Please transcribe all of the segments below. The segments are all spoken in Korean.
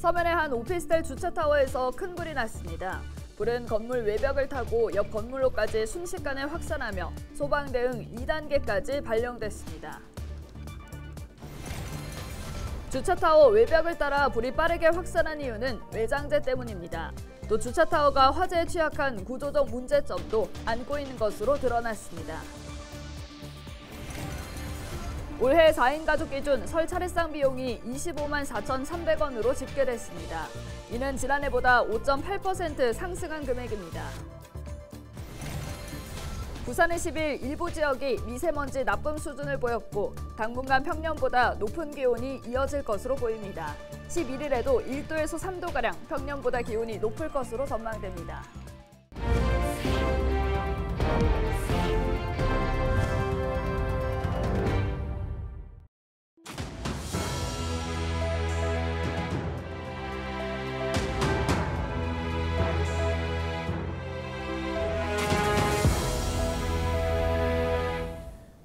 서면의 한 오피스텔 주차타워에서 큰 불이 났습니다. 불은 건물 외벽을 타고 옆 건물로까지 순식간에 확산하며 소방 대응 2단계까지 발령됐습니다. 주차타워 외벽을 따라 불이 빠르게 확산한 이유는 외장재 때문입니다. 또 주차타워가 화재에 취약한 구조적 문제점도 안고 있는 것으로 드러났습니다. 올해 4인 가족 기준 설 차례상 비용이 25만 4,300원으로 집계됐습니다. 이는 지난해보다 5.8% 상승한 금액입니다. 부산의 10일 일부 지역이 미세먼지 나쁨 수준을 보였고 당분간 평년보다 높은 기온이 이어질 것으로 보입니다. 11일에도 1도에서 3도가량 평년보다 기온이 높을 것으로 전망됩니다.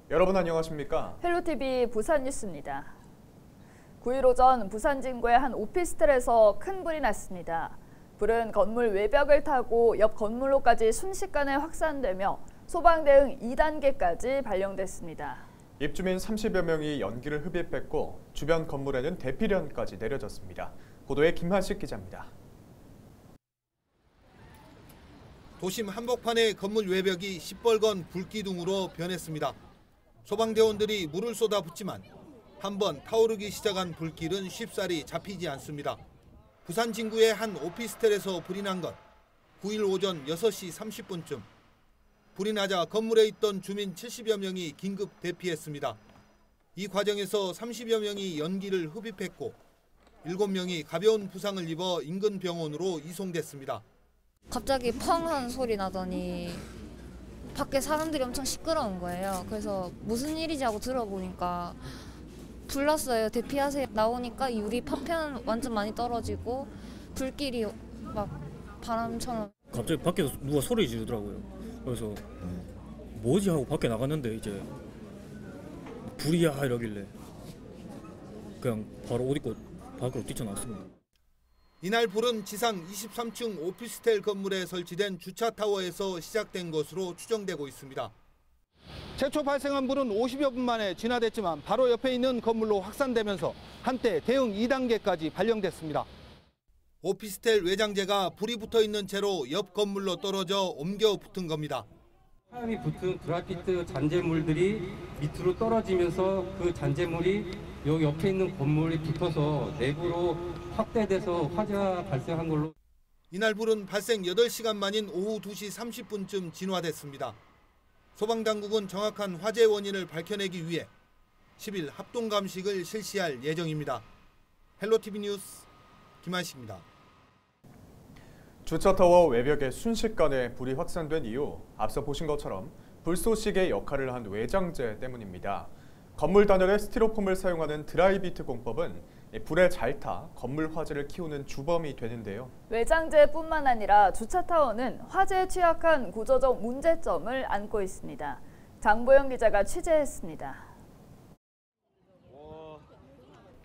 여러분 안녕하십니까? 헬로TV 부산 뉴스입니다. 9일 오전 부산 진구의 한 오피스텔에서 큰 불이 났습니다. 불은 건물 외벽을 타고 옆 건물로까지 순식간에 확산되며 소방 대응 2단계까지 발령됐습니다. 입주민 30여 명이 연기를 흡입했고 주변 건물에는 대피령까지 내려졌습니다. 보도에 김한식 기자입니다. 도심 한복판의 건물 외벽이 시뻘건 불기둥으로 변했습니다. 소방대원들이 물을 쏟아붓지만 한번 타오르기 시작한 불길은 쉽사리 잡히지 않습니다. 부산 진구의 한 오피스텔에서 불이 난 건 9일 오전 6시 30분쯤. 불이 나자 건물에 있던 주민 70여 명이 긴급 대피했습니다. 이 과정에서 30여 명이 연기를 흡입했고 7명이 가벼운 부상을 입어 인근 병원으로 이송됐습니다. 갑자기 펑한 소리 나더니 밖에 사람들이 엄청 시끄러운 거예요. 그래서 무슨 일이지 하고 들어보니까 불났어요. 대피하세요. 나오니까 유리 파편 완전 많이 떨어지고 불길이 막 바람처럼. 갑자기 밖에서 누가 소리 지르더라고요. 그래서 뭐지 하고 밖에 나갔는데 이제 불이야 이러길래 그냥 바로 옷 입고 밖으로 뛰쳐나왔습니다. 이날 불은 지상 23층 오피스텔 건물에 설치된 주차타워에서 시작된 것으로 추정되고 있습니다. 최초 발생한 불은 50여 분 만에 진화됐지만 바로 옆에 있는 건물로 확산되면서 한때 대응 2단계까지 발령됐습니다. 오피스텔 외장재가 불이 붙어 있는 채로 옆 건물로 떨어져 옮겨 붙은 겁니다. 화염이 붙은 그라피트 잔재물들이 밑으로 떨어지면서 그 잔재물이 여기 옆에 있는 건물이 붙어서 내부로 확대돼서 화재가 발생한 걸로. 이날 불은 발생 8시간 만인 오후 2시 30분쯤 진화됐습니다. 소방당국은 정확한 화재 원인을 밝혀내기 위해 10일 합동감식을 실시할 예정입니다. 헬로TV 뉴스 김한식입니다. 주차타워 외벽에 순식간에 불이 확산된 이유, 앞서 보신 것처럼 불쏘시개 역할을 한 외장재 때문입니다. 건물 단열에 스티로폼을 사용하는 드라이비트 공법은 불에 잘 타 건물 화재를 키우는 주범이 되는데요. 외장재뿐만 아니라 주차타워는 화재에 취약한 구조적 문제점을 안고 있습니다. 장보영 기자가 취재했습니다.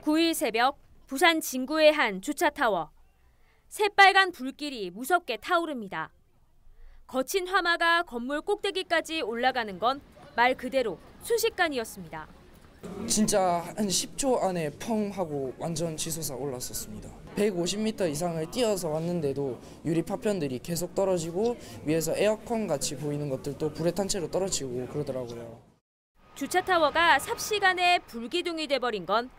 9일 새벽 부산 진구의 한 주차타워. 새빨간 불길이 무섭게 타오릅니다. 거친 화마가 건물 꼭대기까지 올라가는 건 말 그대로 순식간이었습니다. 진짜 한 10초 안에 펑 하고 완전 지솟아 올랐었습니다. 150m 이상을 뛰어서 왔는데도 유리 파편들이 계속 떨어지고 위에서 에어컨 같이 보이는 것들도 불에 탄 채로 떨어지고 그러더라고요. 주차타워가 삽시간에 불기둥이 돼버린 건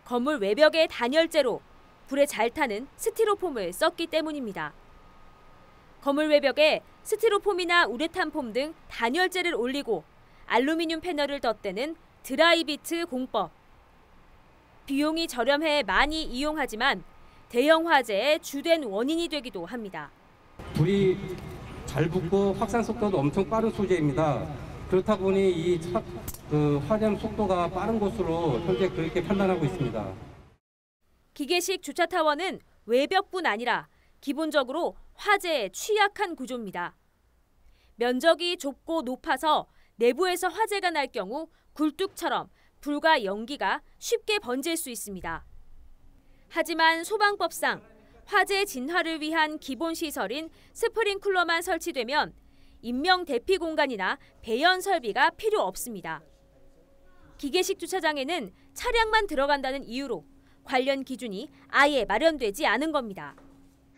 건물 외벽의 단열재로 불에 잘 타는 스티로폼을 썼기 때문입니다. 건물 외벽에 스티로폼이나 우레탄폼 등 단열재를 올리고 알루미늄 패널을 덧대는 드라이비트 공법. 비용이 저렴해 많이 이용하지만 대형 화재의 주된 원인이 되기도 합니다. 불이 잘 붙고 확산 속도도 엄청 빠른 소재입니다. 그렇다 보니 이 화재 속도가 빠른 것으로 현재 그렇게 판단하고 있습니다. 기계식 주차타워는 외벽뿐 아니라 기본적으로 화재에 취약한 구조입니다. 면적이 좁고 높아서 내부에서 화재가 날 경우 굴뚝처럼 불과 연기가 쉽게 번질 수 있습니다. 하지만 소방법상 화재 진화를 위한 기본 시설인 스프링클러만 설치되면 인명 대피 공간이나 배연 설비가 필요 없습니다. 기계식 주차장에는 차량만 들어간다는 이유로 관련 기준이 아예 마련되지 않은 겁니다.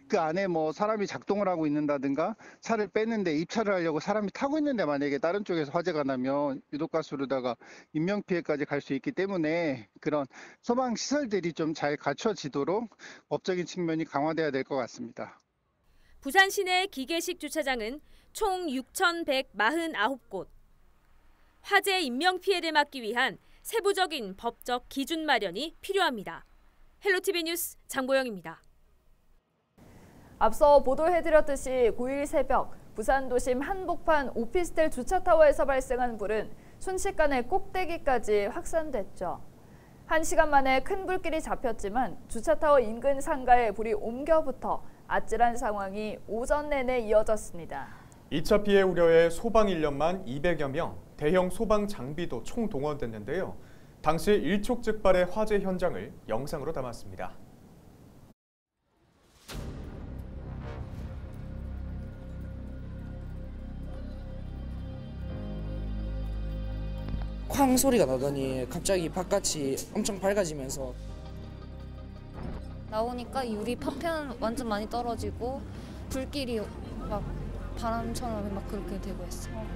그 안에 뭐 사람이 작동을 하고 있는다든가 차를 뺐는데 입차를 하려고 사람이 타고 있는데 만약에 다른 쪽에서 화재가 나면 유독가스로다가 인명피해까지 갈 수 있기 때문에 그런 소방시설들이 좀 잘 갖춰지도록 법적인 측면이 강화돼야 될 것 같습니다. 부산 시내 기계식 주차장은 총 6,149곳. 화재 인명피해를 막기 위한 세부적인 법적 기준 마련이 필요합니다. 헬로티비 뉴스 장보영입니다. 앞서 보도해드렸듯이 9일 새벽 부산 도심 한복판 오피스텔 주차타워에서 발생한 불은 순식간에 꼭대기까지 확산됐죠. 1시간 만에 큰 불길이 잡혔지만 주차타워 인근 상가에 불이 옮겨붙어 아찔한 상황이 오전 내내 이어졌습니다. 2차 피해 우려에 소방 인력만 200여 명, 대형 소방 장비도 총동원됐는데요. 당시 일촉즉발의 화재 현장을 영상으로 담았습니다. 쾅 소리가 나더니 갑자기 바깥이 엄청 밝아지면서 나오니까 유리 파편 완전 많이 떨어지고 불길이 막 바람처럼 막 그렇게 되고 했어요.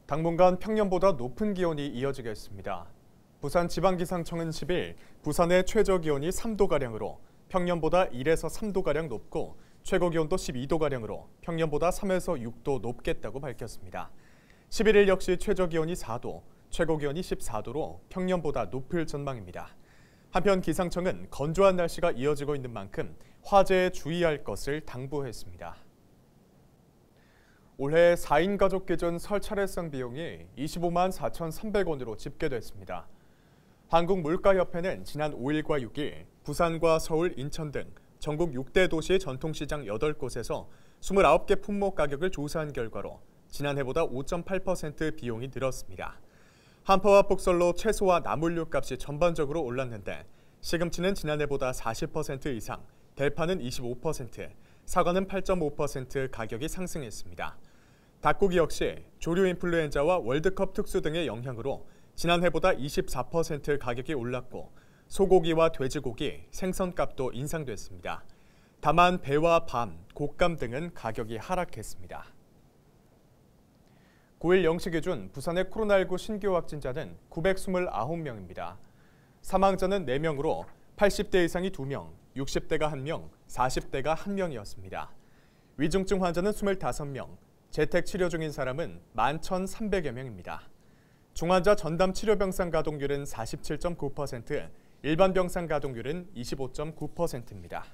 당분간 평년보다 높은 기온이 이어지겠습니다. 부산지방기상청은 10일 부산의 최저기온이 3도가량으로 평년보다 1에서 3도가량 높고 최고기온도 12도가량으로 평년보다 3에서 6도 높겠다고 밝혔습니다. 11일 역시 최저기온이 4도, 최고기온이 14도로 평년보다 높을 전망입니다. 한편 기상청은 건조한 날씨가 이어지고 있는 만큼 화재에 주의할 것을 당부했습니다. 올해 4인 가족 기준 설 차례상 비용이 25만 4,300원으로 집계됐습니다. 한국물가협회는 지난 5일과 6일 부산과 서울, 인천 등 전국 6대 도시 전통시장 8곳에서 29개 품목 가격을 조사한 결과로 지난해보다 5.8% 비용이 늘었습니다. 한파와 폭설로 채소와 나물류 값이 전반적으로 올랐는데 시금치는 지난해보다 40% 이상, 대파는 25%, 사과는 8.5% 가격이 상승했습니다. 닭고기 역시 조류 인플루엔자와 월드컵 특수 등의 영향으로 지난해보다 24% 가격이 올랐고 소고기와 돼지고기, 생선값도 인상됐습니다. 다만 배와 밤, 곶감 등은 가격이 하락했습니다. 9일 0시 기준 부산의 코로나19 신규 확진자는 929명입니다. 사망자는 4명으로 80대 이상이 2명, 60대가 1명, 40대가 1명이었습니다. 위중증 환자는 25명, 재택 치료 중인 사람은 11,300여 명입니다. 중환자 전담 치료병상 가동률은 47.9%, 일반 병상 가동률은 25.9%입니다.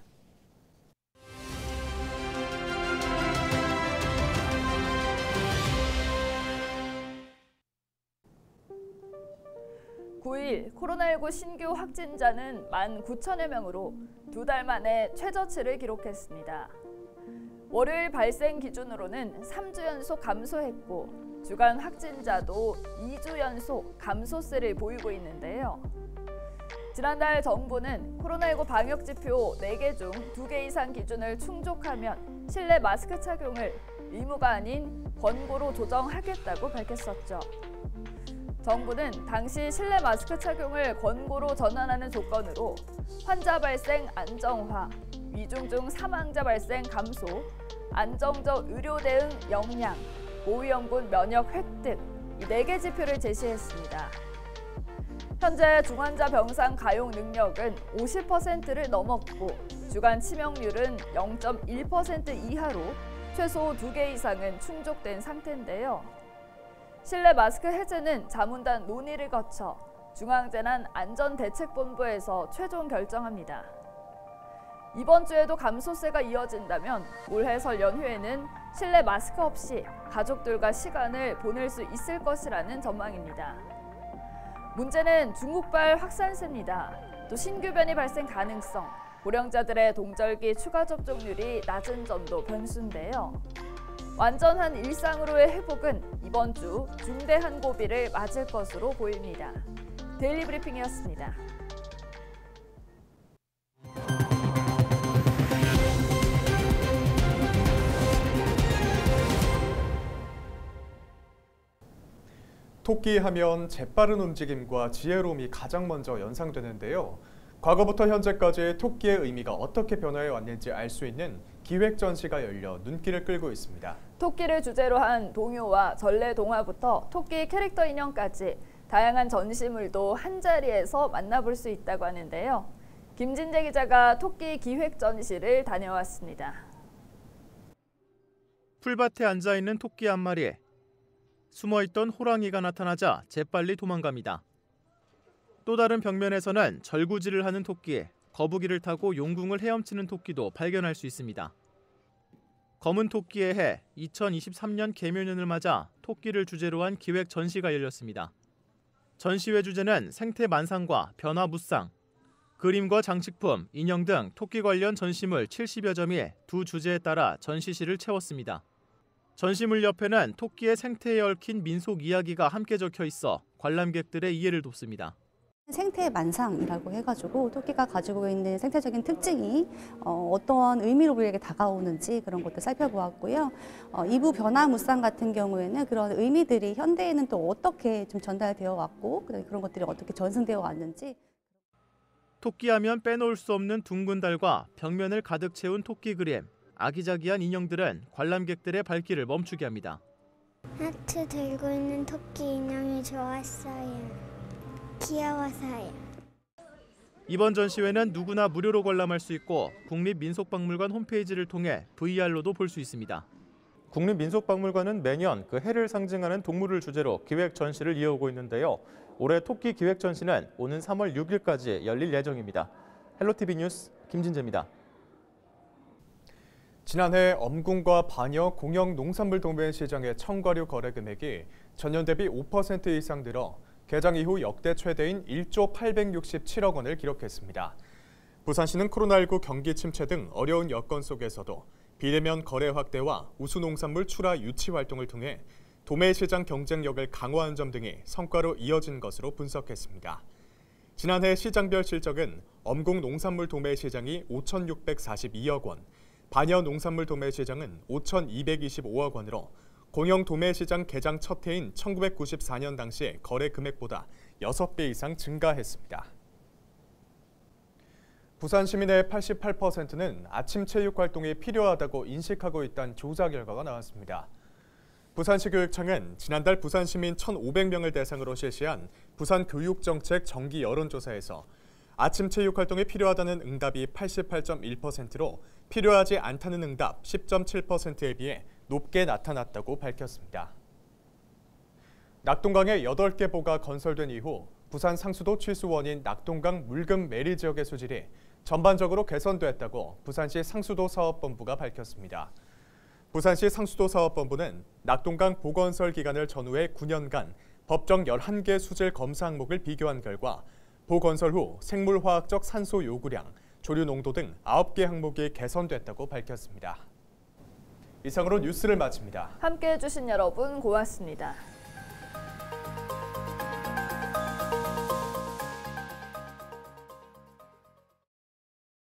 (9일) 코로나19 신규 확진자는 19,000여 명으로 2달 만에 최저치를 기록했습니다. 월요일 발생 기준으로는 3주 연속 감소했고 주간 확진자도 2주 연속 감소세를 보이고 있는데요. 지난달 정부는 코로나19 방역 지표 4개 중 2개 이상 기준을 충족하면 실내 마스크 착용을 의무가 아닌 권고로 조정하겠다고 밝혔었죠. 정부는 당시 실내 마스크 착용을 권고로 전환하는 조건으로 환자 발생 안정화, 위중증 사망자 발생 감소, 안정적 의료 대응 역량, 고위험군 면역 획득 이 4개 지표를 제시했습니다. 현재 중환자 병상 가용 능력은 50%를 넘었고 주간 치명률은 0.1% 이하로 최소 2개 이상은 충족된 상태인데요. 실내 마스크 해제는 자문단 논의를 거쳐 중앙재난안전대책본부에서 최종 결정합니다. 이번 주에도 감소세가 이어진다면 올해 설 연휴에는 실내 마스크 없이 가족들과 시간을 보낼 수 있을 것이라는 전망입니다. 문제는 중국발 확산세입니다. 또 신규변이 발생 가능성, 고령자들의 동절기 추가 접종률이 낮은 점도 변수인데요. 완전한 일상으로의 회복은 이번 주 중대한 고비를 맞을 것으로 보입니다. 데일리 브리핑이었습니다. 토끼 하면 재빠른 움직임과 지혜로움이 가장 먼저 연상되는데요. 과거부터 현재까지 토끼의 의미가 어떻게 변화해 왔는지 알 수 있는 기획 전시가 열려 눈길을 끌고 있습니다. 토끼를 주제로 한 동요와 전래 동화부터 토끼 캐릭터 인형까지 다양한 전시물도 한자리에서 만나볼 수 있다고 하는데요. 김진재 기자가 토끼 기획 전시를 다녀왔습니다. 풀밭에 앉아있는 토끼 한 마리에 숨어있던 호랑이가 나타나자 재빨리 도망갑니다. 또 다른 벽면에서는 절구질을 하는 토끼에 거북이를 타고 용궁을 헤엄치는 토끼도 발견할 수 있습니다. 검은 토끼의 해 2023년 개묘년을 맞아 토끼를 주제로 한 기획 전시가 열렸습니다. 전시회 주제는 생태 만상과 변화 무쌍, 그림과 장식품, 인형 등 토끼 관련 전시물 70여 점이 두 주제에 따라 전시실을 채웠습니다. 전시물 옆에는 토끼의 생태에 얽힌 민속 이야기가 함께 적혀 있어 관람객들의 이해를 돕습니다. 생태 만상이라고 해가지고 토끼가 가지고 있는 생태적인 특징이 어떤 의미로 우리에게 다가오는지 그런 것도 살펴보았고요. 2부 변화 무쌍 같은 경우에는 그런 의미들이 현대에는 또 어떻게 좀 전달되어 왔고 그런 것들이 어떻게 전승되어 왔는지. 토끼하면 빼놓을 수 없는 둥근 달과 벽면을 가득 채운 토끼 그림, 아기자기한 인형들은 관람객들의 발길을 멈추게 합니다. 하트 들고 있는 토끼 인형이 좋았어요. 귀여워서요. 이번 전시회는 누구나 무료로 관람할 수 있고 국립민속박물관 홈페이지를 통해 VR로도 볼 수 있습니다. 국립민속박물관은 매년 그 해를 상징하는 동물을 주제로 기획 전시를 이어오고 있는데요. 올해 토끼 기획 전시는 오는 3월 6일까지 열릴 예정입니다. 헬로티비 뉴스 김진재입니다. 지난해 엄궁과 반여 공영 농산물 도매 시장의 청과류 거래 금액이 전년 대비 5% 이상 늘어 개장 이후 역대 최대인 1조 867억 원을 기록했습니다. 부산시는 코로나19 경기 침체 등 어려운 여건 속에서도 비대면 거래 확대와 우수 농산물 출하 유치 활동을 통해 도매 시장 경쟁력을 강화한 점 등이 성과로 이어진 것으로 분석했습니다. 지난해 시장별 실적은 엄궁 농산물 도매 시장이 5,642억 원, 반여 농산물 도매 시장은 5,225억 원으로 공영 도매 시장 개장 첫 해인 1994년 당시 거래 금액보다 6배 이상 증가했습니다. 부산 시민의 88%는 아침 체육 활동이 필요하다고 인식하고 있다는 조사 결과가 나왔습니다. 부산시 교육청은 지난달 부산 시민 1,500명을 대상으로 실시한 부산 교육정책 정기 여론조사에서 아침 체육 활동이 필요하다는 응답이 88.1%로 필요하지 않다는 응답 10.7%에 비해 높게 나타났다고 밝혔습니다. 낙동강에 8개 보가 건설된 이후 부산 상수도 취수 원인 낙동강 물금 매리 지역의 수질이 전반적으로 개선됐다고 부산시 상수도 사업본부가 밝혔습니다. 부산시 상수도 사업본부는 낙동강 보건설 기간을 전후해 9년간 법정 11개 수질 검사 항목을 비교한 결과 보건설 후 생물화학적 산소 요구량, 조류 농도 등 9개 항목이 개선됐다고 밝혔습니다. 이상으로 뉴스를 마칩니다. 함께해 주신 여러분 고맙습니다.